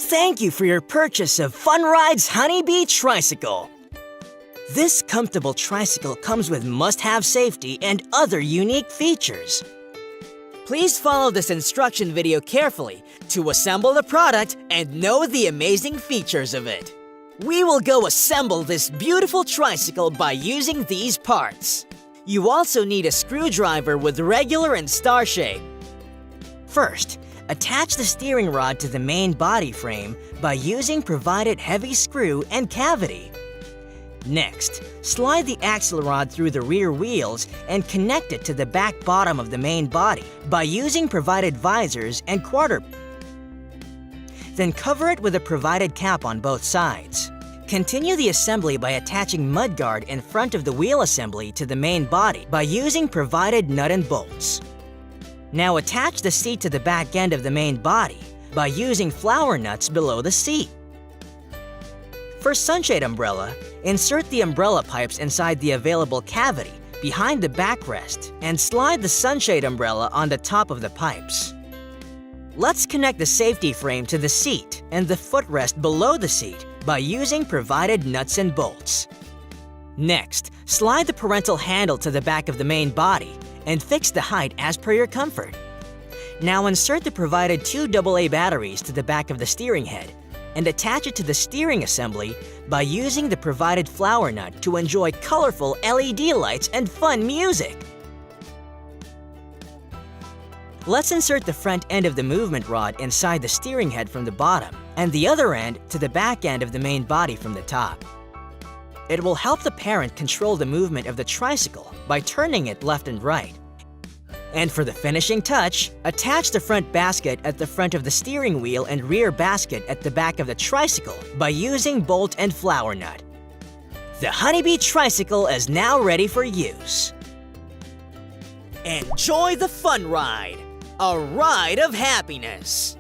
Thank you for your purchase of funRide's Honey Bee Tricycle. This comfortable tricycle comes with must-have safety and other unique features. Please follow this instruction video carefully to assemble the product and know the amazing features of it. We will go assemble this beautiful tricycle by using these parts. You also need a screwdriver with regular and star shape. First, attach the steering rod to the main body frame by using provided heavy screw and cavity. Next, slide the axle rod through the rear wheels and connect it to the back bottom of the main body by using provided visors and quarter. Then cover it with a provided cap on both sides. Continue the assembly by attaching mudguard in front of the wheel assembly to the main body by using provided nut and bolts. Now attach the seat to the back end of the main body by using flower nuts below the seat. For sunshade umbrella, insert the umbrella pipes inside the available cavity behind the backrest and slide the sunshade umbrella on the top of the pipes. Let's connect the safety frame to the seat and the footrest below the seat by using provided nuts and bolts. Next, slide the parental handle to the back of the main body and fix the height as per your comfort. Now insert the provided 2 AA batteries to the back of the steering head and attach it to the steering assembly by using the provided flower nut to enjoy colorful LED lights and fun music. Let's insert the front end of the movement rod inside the steering head from the bottom and the other end to the back end of the main body from the top. It will help the parent control the movement of the tricycle by turning it left and right. And for the finishing touch, attach the front basket at the front of the steering wheel and rear basket at the back of the tricycle by using bolt and flower nut. The Honey Bee Tricycle is now ready for use. Enjoy the fun ride, a ride of happiness.